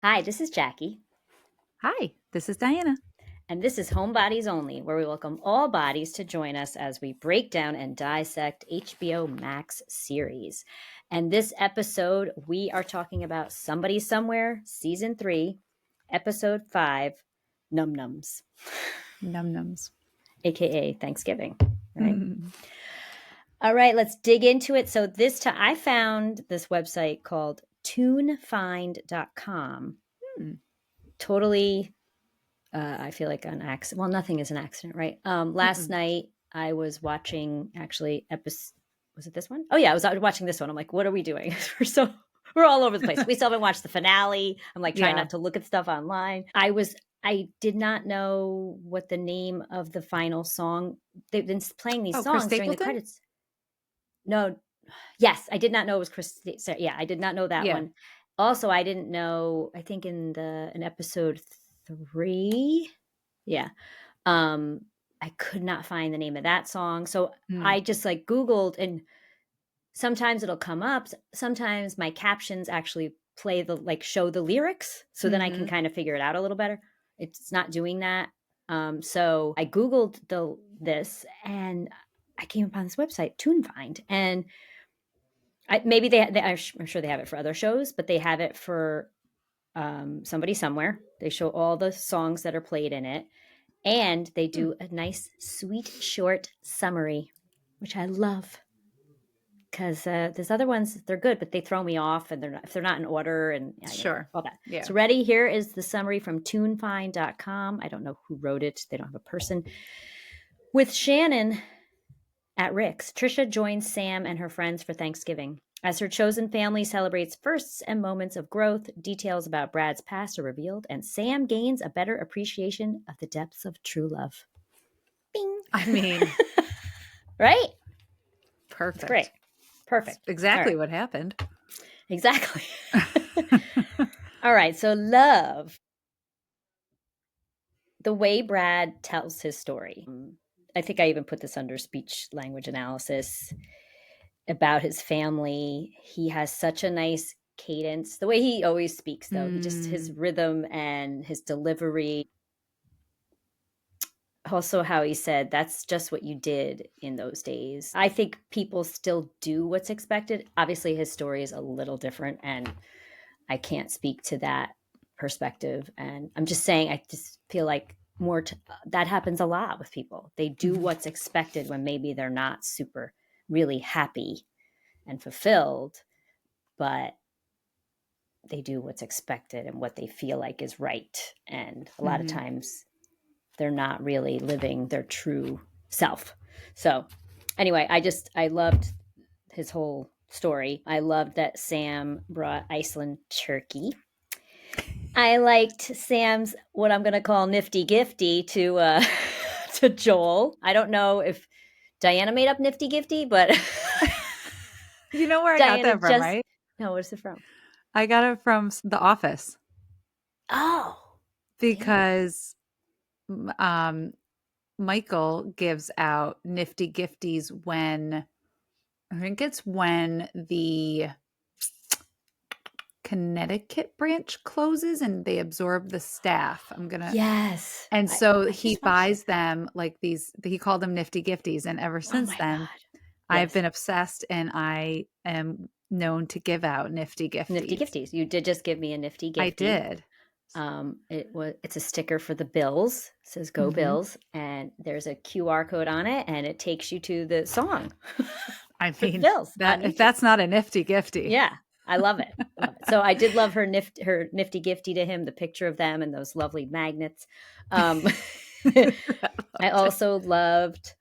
Hi, this is Jackie, Hi, this is Diana. and this is Homebodies Only, where we welcome all bodies to join us as we break down and dissect HBO Max series. And this episode, we are talking about Somebody Somewhere, Season 3, Episode 5, Num Nums, Num nums. aka Thanksgiving, right? All right, let's dig into it. So this time I found this website called tunefind.com. Totally I feel like an accident. Well, nothing is an accident, right? Last night I was watching actually episode. Was it this one? Oh yeah, I was watching this one. I'm like, what are we doing? we're all over the place. We still haven't watched the finale. I'm like trying not to look at stuff online. I did not know what the name of the final song. They've been playing these songs during the credits. No, yes, I did not know it was Chris. Yeah, I did not know that one. Also, I didn't know. I think in episode 3, yeah, I could not find the name of that song, so I just like Googled, and sometimes it'll come up. Sometimes my captions actually play show the lyrics, so then I can kind of figure it out a little better. It's not doing that, so I Googled this, and I came upon this website, TuneFind, and maybe I'm sure they have it for other shows, but they have it for Somebody Somewhere. They show all the songs that are played in it, and they do a nice, sweet, short summary, which I love. Because there's other ones, they're good, but they throw me off, and if they're not in order, and all that. Yeah. So ready, here is the summary from tunefind.com. I don't know who wrote it. They don't have a person. With Shannon at Rick's, Trisha joins Sam and her friends for Thanksgiving. As her chosen family celebrates firsts and moments of growth, details about Brad's past are revealed, and Sam gains a better appreciation of the depths of true love. Bing. I mean, right? Perfect. It's great. Perfect. That's exactly what happened. Exactly. All right. So love. The way Brad tells his story. I think I even put this under speech language analysis about his family. He has such a nice cadence. The way he always speaks, though, just his rhythm and his delivery. Also, how he said, that's just what you did in those days. I think people still do what's expected. Obviously, his story is a little different, and I can't speak to that perspective. And I'm just saying, I just feel like that happens a lot with people. They do what's expected when maybe they're not super really happy and fulfilled, but they do what's expected and what they feel like is right. And a lot of times they're not really living their true self. So anyway, I loved his whole story. I loved that Sam brought Iceland turkey. I liked Sam's, what I'm going to call nifty gifty to Joel. I don't know if Diana made up nifty gifty, but you know where Diana I got that from, right? No, what's it from? I got it from The Office. Oh. Because Michael gives out nifty gifties when, I think it's when the Connecticut branch closes and they absorb the staff. Yes. And so he buys them like these, he called them nifty gifties. And ever since then, I've been obsessed, and I am known to give out nifty gifties. Nifty gifties. You did just give me a nifty gifty. I did. It's a sticker for the Bills. It says Go Bills, and there's a QR code on it, and it takes you to the song. I mean, Bills, if that's not a nifty gifty. Yeah, I love it. So I did love her nifty gifty to him, the picture of them and those lovely magnets. I also loved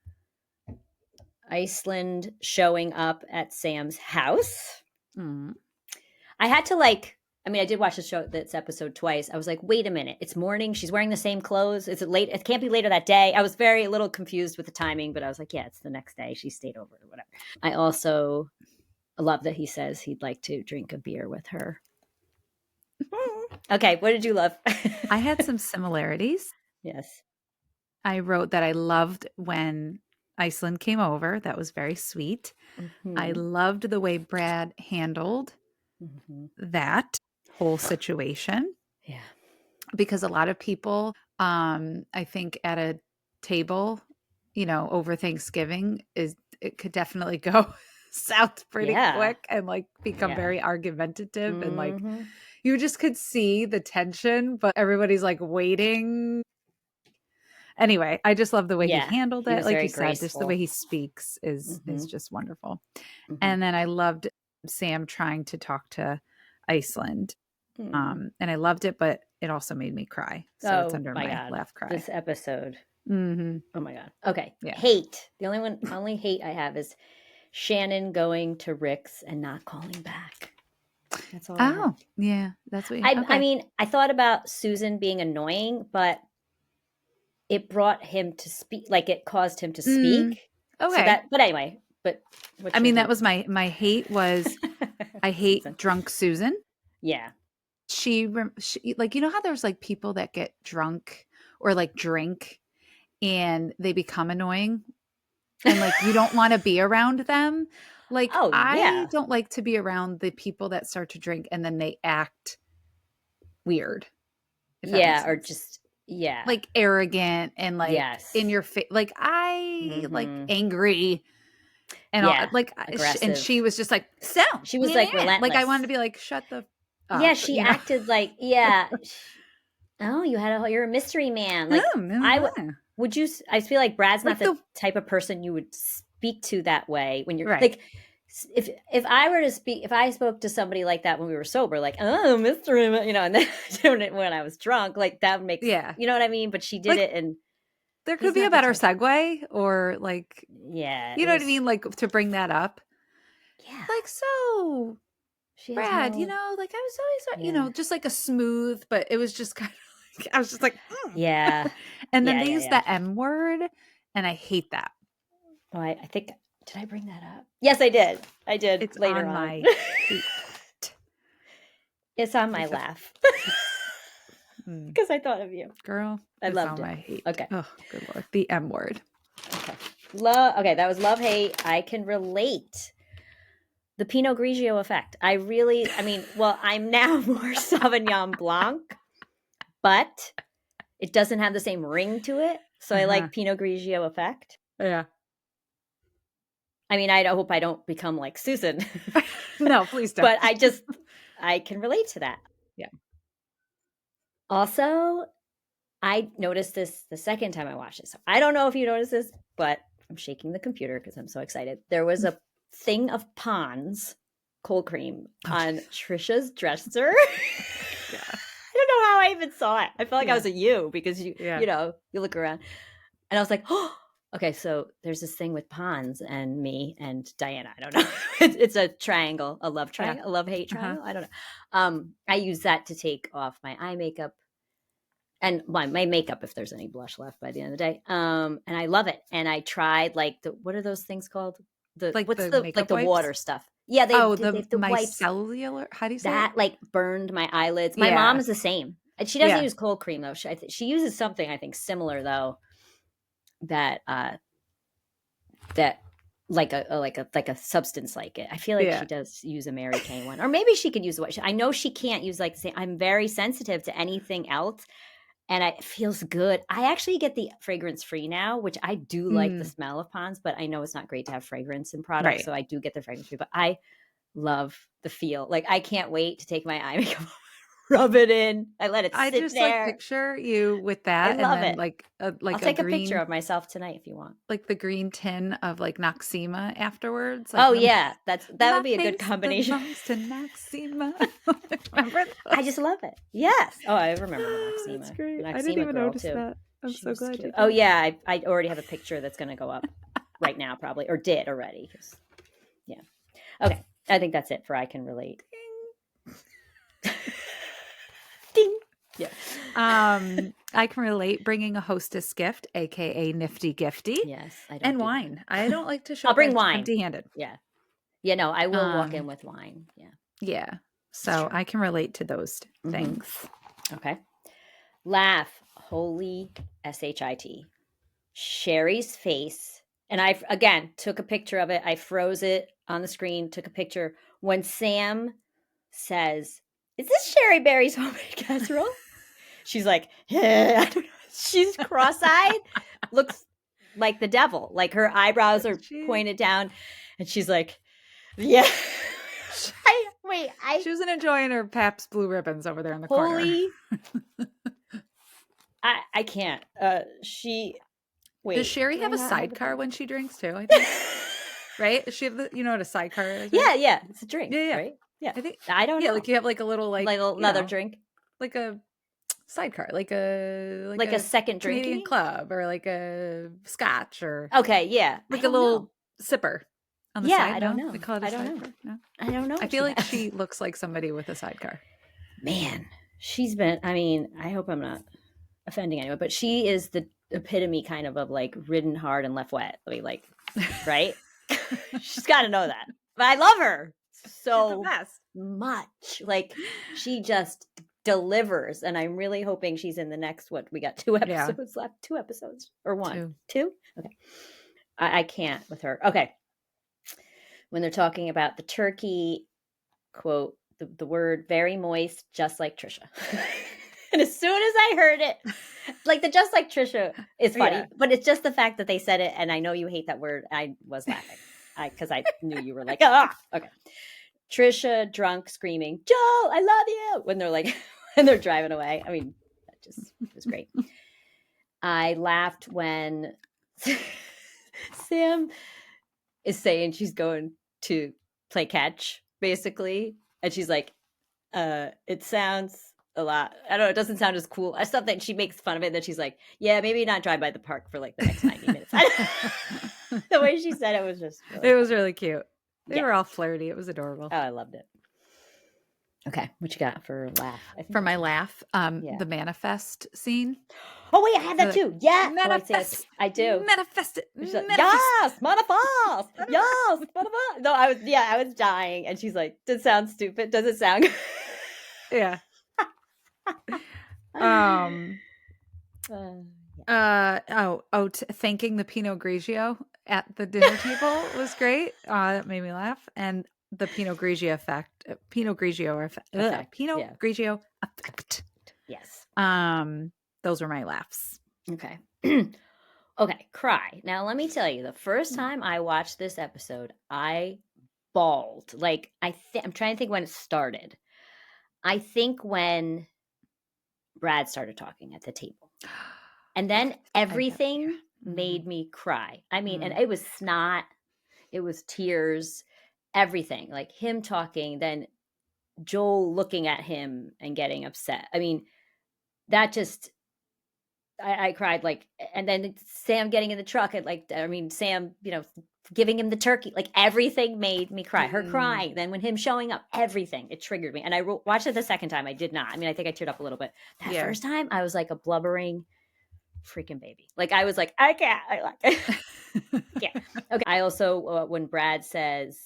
Iceland showing up at Sam's house. I had to I did watch this episode twice. I was like, wait a minute, it's morning. She's wearing the same clothes. Is it late? It can't be later that day. I was a little confused with the timing, but I was like, yeah, it's the next day. She stayed over or whatever. I also love that he says he'd like to drink a beer with her. Okay, what did you love? I had some similarities. Yes. I wrote that I loved when Iceland came over. That was very sweet. I loved the way Brad handled that whole situation. Yeah. Because a lot of people, I think at a table, over Thanksgiving it could definitely go south pretty Yeah. quick and like become Yeah. very argumentative and like Mhm. you just could see the tension, but everybody's like waiting. Anyway, I just love the way he Yeah. handled He it. was Like very you said, just the way graceful. he speaks is Mhm. just wonderful. Mhm. And then I loved Sam trying to talk to Iceland. Mm. And I loved it, but it also made me cry. So it's Oh under my my God. laugh cry. This episode. Mm-hmm. Oh my God. Okay. Yeah. Hate. The only hate I have is Shannon going to Rick's and not calling back. That's all I have. Oh, yeah. That's what I okay. mean, I thought about Susan being annoying, but it brought him to speak, like it caused him to speak. So Okay. that, but anyway, but what's I your mean, that hate? was my hate was I hate Susan. drunk Susan. Yeah. She like, how there's like people that get drunk or like drink and they become annoying and like you don't want to be around them. Like Oh I yeah. don't like to be around the people that start to drink and then they act weird, if that makes Yeah. Or sense. just, yeah. Like arrogant and like in Yes. your face. Like I like Mm-hmm. angry and all Yeah. like and Aggressive. she was just like, so She was like like I wanted relentless. to be like, shut the Yeah. up, She acted like, yeah. Oh, you're a mystery man. Like would you, I feel like Brad's not like the the type of person you would speak to that way when you're right. like, if I were to speak, if I spoke to somebody like that when we were sober, like, oh, mystery, and then doing it when I was drunk, like that would make, Yeah. you know what I mean? But she did Like it and there could he's be a not the better type. segue or like, Yeah. you It know what I was, mean? Like to bring that up. yeah. Like, so She has Brad, no, like I was always, yeah. just like a smooth, but it was just kind of like, I was just like, Yeah. and then Yeah. they Yeah. use Yeah. the M word and I hate that. Oh, I think, did I bring that up? Yes, I did. I did It's later on on. my hate. It's on my Like a laugh mm, because I thought of you. girl. I It's loved on it. my hate. Okay. Oh, good Lord. The M word. Okay. Okay, that was love hate. I can relate. The Pinot Grigio effect. I mean, well, I'm now more Sauvignon Blanc, but it doesn't have the same ring to it. So I like Pinot Grigio effect. Yeah. I mean, I hope I don't become like Susan. No, please don't. But I can relate to that. Yeah. Also, I noticed this the second time I watched it. So I don't know if you noticed this, but I'm shaking the computer because I'm so excited. There was a thing of Pond's cold cream on Trisha's dresser. Yeah. I don't know how I even saw it. I felt like I was a you because you look around. And I was like, oh, okay, so there's this thing with Pond's and me and Diana. I don't know. It's a triangle, a love triangle, a love-hate triangle. I don't know. I use that to take off my eye makeup and my makeup if there's any blush left by the end of the day. And I love it. And I tried what are those things called? What's the makeup the wipes? water stuff? Yeah, they have the wipes. Micellar. How do you say that? Like burned my eyelids. My Yeah. mom is the same. And she doesn't use cold cream though. She uses something I think similar though. That like a substance like it. I feel like she does use a Mary Kay one, or maybe she could use what I know she can't use like the same. I'm very sensitive to anything else. And it feels good. I actually get the fragrance free now, which I do like the smell of Pond's, but I know it's not great to have fragrance in products. Right. So I do get the fragrance free, but I love the feel. Like I can't wait to take my eye makeup, rub it in. I let it sit there. Like picture you with that. I love and then it. Like I'll take a picture of myself tonight if you want. Like the green tin of like Noxema afterwards. Like, yeah, that would be a good combination. Belongs to Noxema. Remember those? I just love it. Yes. Oh, I remember the Noxema. That's great. Noxema I didn't even notice too. that. I'm so glad you did. Oh yeah, I already have a picture that's going to go up right now, probably, or did already. Yeah. Okay, I think that's it for I can relate. Ding. Ding. Yeah. I can relate bringing a hostess gift, aka nifty gifty. Yes, I don't. And wine. That. I don't like to show. I'll bring wine empty-handed. Yeah. Yeah. No, I will walk in with wine. Yeah. Yeah. So I can relate to those things. Okay. Laugh. Holy shit. Sherry's face. And I, again, took a picture of it. I froze it on the screen, took a picture. When Sam says, is this Sherry Berry's homemade casserole? she's like, I don't know. She's cross-eyed, looks like the devil. Like her eyebrows are pointed down, and she's like, yeah. She wasn't enjoying her Pabst Blue Ribbons over there in the corner. I can't. Does Sherry have a sidecar when she drinks too? I think. Right? Does she have what a sidecar is? Right? Yeah. It's a drink. Yeah. Right? Yeah. I don't know. Like you have like a little another drink. Like a sidecar, like a second drink Canadian club, or like a scotch, or okay, yeah, like a little sipper on the side. I don't know. They call it a sidecar. No? I don't know. I feel like she looks like somebody with a sidecar. Man, she's been. I mean, I hope I'm not offending anyone, but she is the epitome kind of like ridden hard and left wet. I mean, like, right? She's got to know that. But I love her so much. Like, she just delivers, and I'm really hoping she's in the next. What, we got 2 episodes left? 2 episodes or 1? 2. Okay. I can't with her. Okay. When they're talking about the turkey, quote, the word very moist, just like Trisha. And as soon as I heard it, like the just like Trisha is funny, but it's just the fact that they said it, and I know you hate that word. I was laughing because I knew you were like, okay. Trisha drunk screaming, Joel, I love you, when they're like, when they're driving away. I mean, that just was great. I laughed when Sam is saying she's going to play catch, basically. And she's like, it sounds a lot. I don't know. It doesn't sound as cool. I thought that she makes fun of it. That she's like, yeah, maybe not drive by the park for like the next 90 minutes. The way she said it was just. It was really cute. They were all flirty. It was adorable. Oh, I loved it. Okay, what you got for laugh? For my laugh, the manifest scene. Oh wait, I have that too. Yeah, manifest. I do. Manifest it. Like, yes, manifest. Yes, manifest. No, I was dying, and she's like, "Does it sound stupid? Does it sound?" Yeah. Thanking the Pinot Grigio at the dinner table was great. That made me laugh, and the Pinot Grigio effect. Pinot Grigio effect. Yes. Those were my laughs. Okay. Okay, cry. Now let me tell you, the first time I watched this episode, I bawled. Like I'm trying to think when it started. I think when Brad started talking at the table. And then everything made me cry. I mean, and it was snot, it was tears, everything. Like him talking, then Joel looking at him and getting upset. I mean, that just, I cried, like, and then Sam getting in the truck and like, I mean, Sam, giving him the turkey, like everything made me cry. Her crying, then when him showing up, everything, it triggered me. And I watched it the second time. I did not. I mean, I think I teared up a little bit. That first time, I was like a blubbering freaking baby. Like I was like, I can't. Yeah. Okay. I also, when Brad says,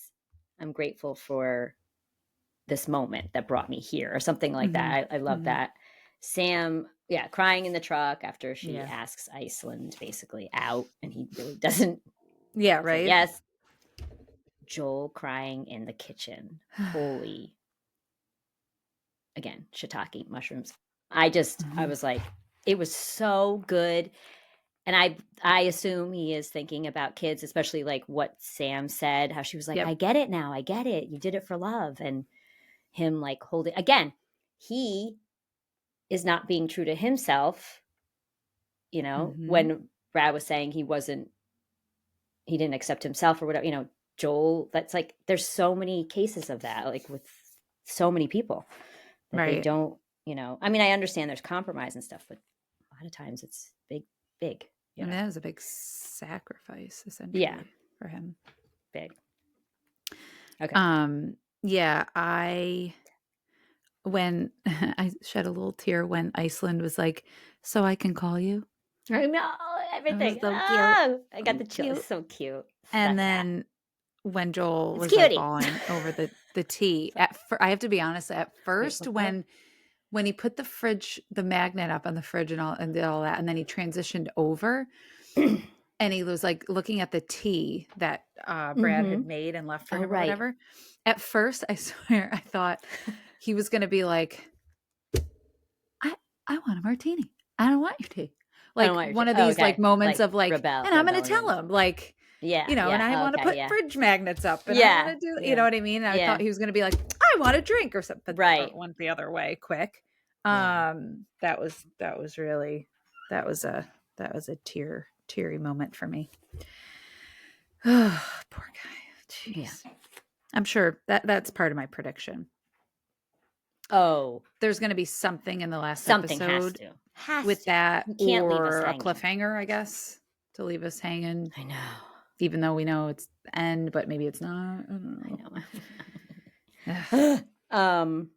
I'm grateful for this moment that brought me here, or something like that. I love that. Sam, crying in the truck after she asks Iceland basically out, and he really doesn't. Yeah, right. Yes. Joel crying in the kitchen. Holy. Again, shiitake mushrooms. I was like, it was so good. And I assume he is thinking about kids, especially like what Sam said, how she was like, I get it now. I get it. You did it for love. And him like holding, again, he is not being true to himself. When Brad was saying he didn't accept himself or whatever, Joel, that's like, there's so many cases of that, like with so many people that they don't, I mean, I understand there's compromise and stuff, but a lot of times it's big. And that was a big sacrifice, essentially, for him. Big. Okay. When I shed a little tear when Iceland was like, so I can call you. I know, everything. So cute. I got the chills. So cute. And then when Joel was like falling over the tea, I have to be honest, at first when he put the magnet up on the fridge and all that, and then he transitioned over and he was like looking at the tea that Brad had made and left for him or whatever. At first, I swear, I thought he was going to be like, I want a martini. I don't want your tea. I don't Like want your one tea. of Oh, these like okay. moments Like of like, and I'm going to tell rebellion. him like, Yeah, and I yeah. want to Okay, put yeah. fridge magnets up and I want Yeah, to do, you know yeah, what I mean? I yeah. thought he was going to be like, I want a drink or something, but Right. went the other way quick. Yeah. That was really, that was a teary moment for me. Oh, poor guy. Yeah. Jeez. I'm sure that's part of my prediction. Oh, There's going to be something in the last something episode has with to. that, You can't leave us or a hanging. cliffhanger, I guess, to leave us hanging. I know. Even though we know it's the end, but maybe it's not. I don't know.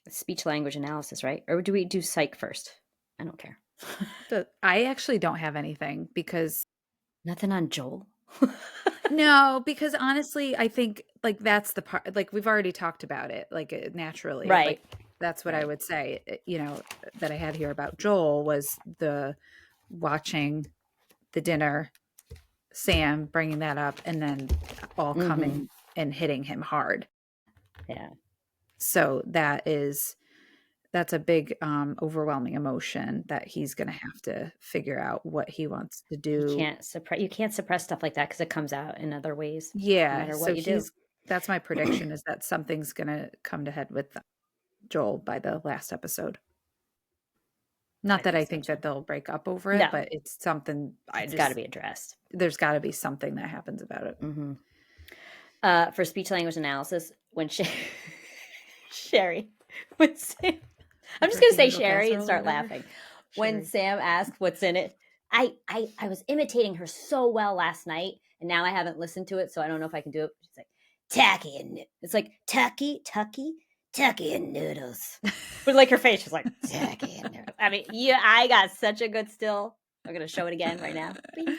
Speech language analysis, right? Or do we do psych first? I don't care. I actually don't have anything because Nothing on Joel. no, because honestly, I think like that's the part. Like we've already talked about it, like naturally, Right. like that's what I Right. would say. That I had here about Joel was the watching the dinner, Sam bringing that up, and then all coming and hitting him hard. Yeah. So that's a big overwhelming emotion that he's going to have to figure out what he wants to do. You can't suppress stuff like that because it comes out in other ways. No Yeah, matter so what you do. that's my prediction, is that something's going to come to head with Joel by the last episode. Not that I think that they'll break up over it, No. but it's something It's got to be addressed. There's got to be something that happens about it. For speech language analysis, when Sherry, when Sam, I'm just going to say Sherry and start laughing. When Sam asked what's in it, I was imitating her so well last night, and now I haven't listened to it, so I don't know if I can do it. She's like, tacky and it's like tucky and noodles. But like her face was like tacky and noodles. I mean, yeah, I got such a good still. I'm gonna show it again right now. Bing.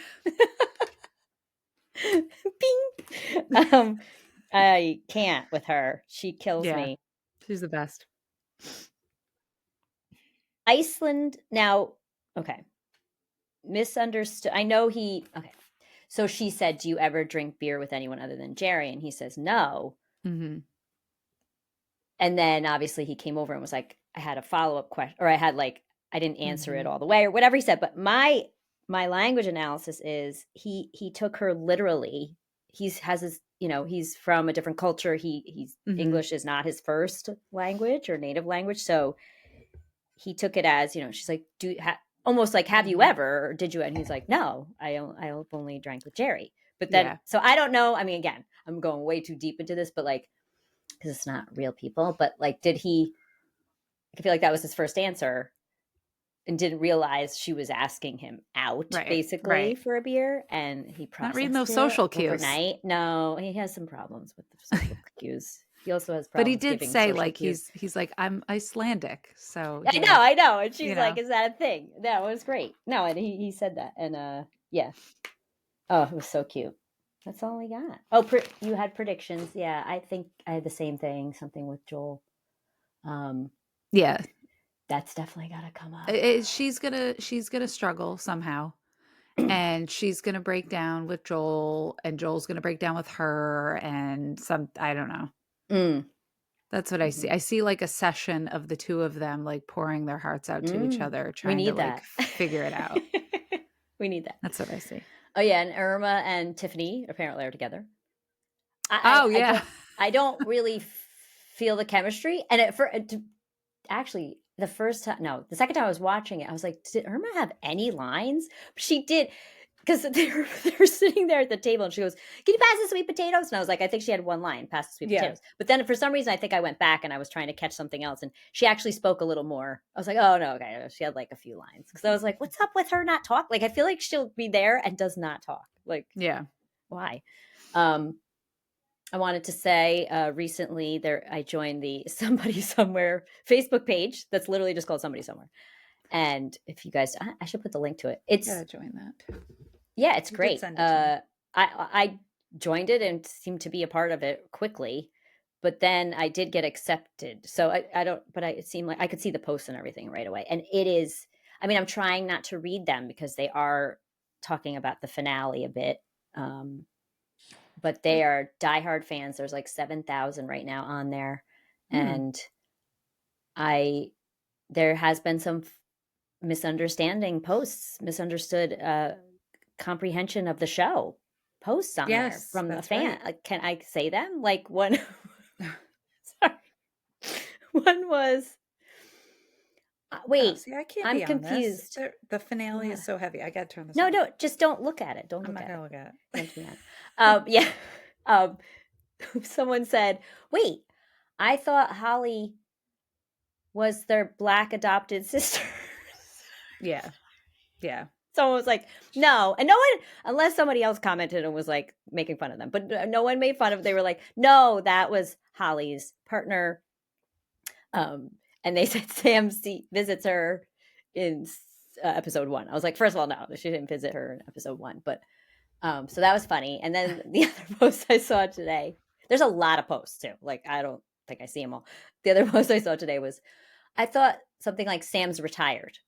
Bing. I can't with her. She kills me. She's the best. Iceland now. Okay. Misunderstood. I know he. Okay. So she said, "Do you ever drink beer with anyone other than Jerry?" And he says, "No." And then obviously he came over and was like, I had a follow-up question, or I didn't answer it all the way or whatever he said. But my language analysis is he took her literally. He's from a different culture. He's English is not his first language or native language. So he took it as, she's like, almost like, have you ever, or did you? And he's like, no, I only drank with Jerry. But then, so I don't know. I mean, again, I'm going way too deep into this, but like, because it's not real people, but like, I feel like that was his first answer and didn't realize she was asking him out basically for a beer. And he processed not reading those social cues overnight. No, he has some problems with the social cues. He also has problems. But he did say like cues. he's like, I'm Icelandic, so I know. And she's like, is that a thing? That was great. No, and he said that, and yeah. Oh, it was so cute. That's all we got. Oh, you had predictions. Yeah, I think I had the same thing. Something with Joel. Yeah, that's definitely got to come up. She's gonna struggle somehow, and she's gonna break down with Joel, and Joel's gonna break down with her, and I don't know. That's what I see. I see like a session of the two of them like pouring their hearts out to each other, trying to like figure it out. We need that. That's what I see. Oh yeah, and Irma and Tiffany apparently are together. I don't really feel the chemistry, and actually the second time I was watching it, I was like, did Irma have any lines? She did, because they were sitting there at the table, and she goes, "Can you pass the sweet potatoes?" And I was like, I think she had one line, "Pass the sweet potatoes." But then for some reason, I think I went back and I was trying to catch something else, and she actually spoke a little more. I was like, oh no, okay, she had like a few lines, because I was like, what's up with her not talk? Like, I feel like she'll be there and does not talk. Like, why? I wanted to say recently I joined the Somebody Somewhere Facebook page that's literally just called Somebody Somewhere. And if you guys, I should put the link to it. Gotta join that. Yeah, it's great. I joined it and seemed to be a part of it quickly, but then I did get accepted. So it seemed like I could see the posts and everything right away. And it is, I mean, I'm trying not to read them because they are talking about the finale a bit. But they are diehard fans. There's like 7,000 right now on there. And I there has been some misunderstanding posts, misunderstood comprehension of the show posts on there Yes, from a that's fan. right. Can I say them? Like one, sorry, one was, Oh, wait, see, I can't I'm be on this. confused. The finale What? is so heavy. I got to turn this No, off. no, just don't look at it. Don't I'm look not at going it. to look at Don't do that. Yeah. Someone said, wait, I thought Holly was their Black adopted sister. it. Yeah. Yeah. Someone was like, no. And no one, unless somebody else commented and was like making fun of them, but no one made fun of it. They were like, no, that was Holly's partner. And they said Sam visits her in episode 1. I was like, first of all, no, she didn't visit her in episode 1. But so that was funny. And then the other post I saw today, there's a lot of posts too. Like, I don't think I see them all. The other post I saw today was, I thought something like Sam's retired.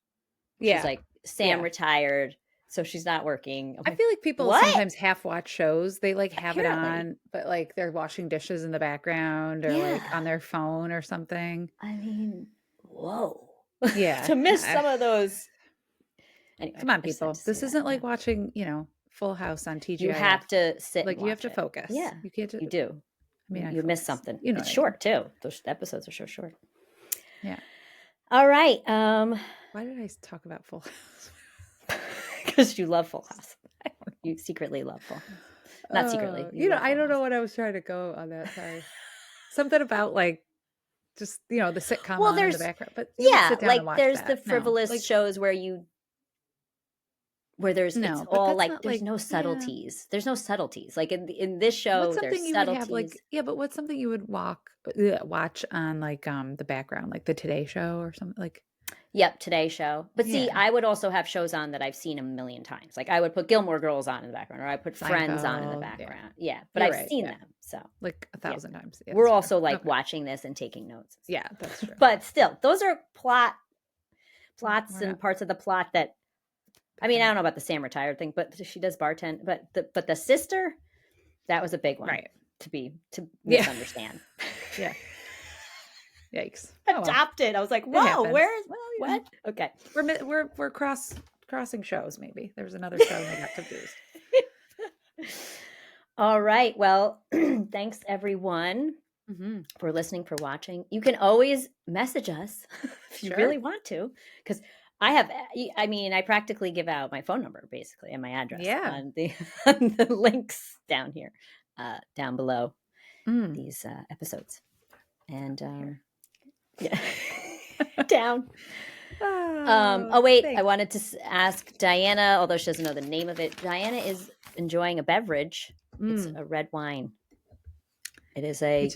Yeah. She's like, Sam retired, so she's not working. I'm I like, feel like people what? sometimes half watch shows. They like have Apparently. it on, but like they're washing dishes in the background or like on their phone or something. I mean, whoa. Yeah. To miss some of those. Anyway, come on, people. This isn't like watching, Full House on TGIF. You have to sit. Like and you have to watch it. focus. Yeah, you can't. You do. I mean, you miss something. It's short too. Those episodes are so short. Yeah. All right. Why did I talk about Full House? Because you love Full House. You secretly love Full House. Not secretly. I don't know what I was trying to go on that. Sorry. Something about like just the sitcom on in the background. But sit down and watch there's that. the frivolous shows where there's it's all like there's no subtleties. Yeah. There's no subtleties. Like in this show, there's subtleties. But what's something you would watch on like the background, like the Today Show or something like. Yep, Today Show. But see, I would also have shows on that I've seen a million times. Like I would put Gilmore Girls on in the background, or I put Friends on in the background. Yeah, but I've seen them, so like 1,000 times. Yeah, we're also like watching this and taking notes. Yeah, that's true. But still, those are plots and parts of the plot that. I mean, I don't know about the Sam retired thing, but she does bartend. But the sister, that was a big one, right? To misunderstand. Yeah. Yikes! Adopted. I was like, whoa, where is what? Okay, we're crossing shows. Maybe there's another show and I got confused. All right. Well, thanks everyone for listening, for watching. You can always message us if you really want to, because I practically give out my phone number basically and my address on the links down here, down below these episodes. And yeah, down. Thanks. I wanted to ask Diana, although she doesn't know the name of it. Diana is enjoying a beverage. It's a red wine. It is a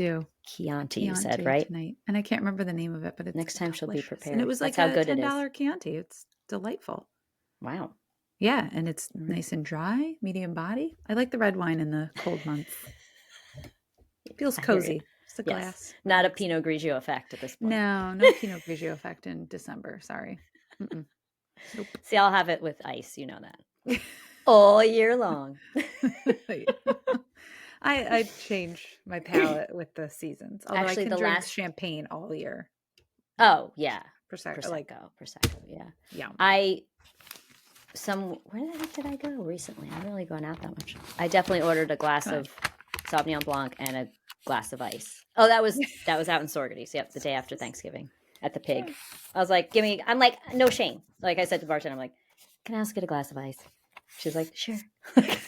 Chianti, you said, right? Tonight. And I can't remember the name of it, but it's next time she'll be prepared. And it was like how a good $10 Chianti. It's delightful. Wow. Yeah, and it's nice and dry, medium body. I like the red wine in the cold months. It feels cozy. Just a glass. Not a Pinot Grigio effect at this point. No Pinot Grigio effect in December. Sorry. Nope. See, I'll have it with ice. You know that. All year long. I change my palate with the seasons. Although Actually, I can drink champagne all year. Oh yeah, Prosecco. Yeah. Where the heck did I go recently? I haven't really gone out that much. I definitely ordered a glass of Sauvignon Blanc and a glass of ice. Oh, that was out in Sorgady's. Yep, the day after Thanksgiving at the Pig. I was like, I'm like, no shame. Like I said to the bartender, I'm like, can I also get a glass of ice? She's like, sure. Okay.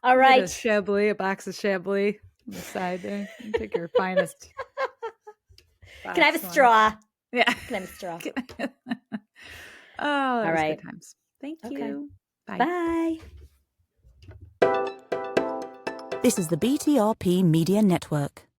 All right. A box of Chablis on the side there. You take your finest. Can I have a straw? Yeah. Can I have a straw? All right. Good times. Thank you. Bye. This is the BTRP Media Network.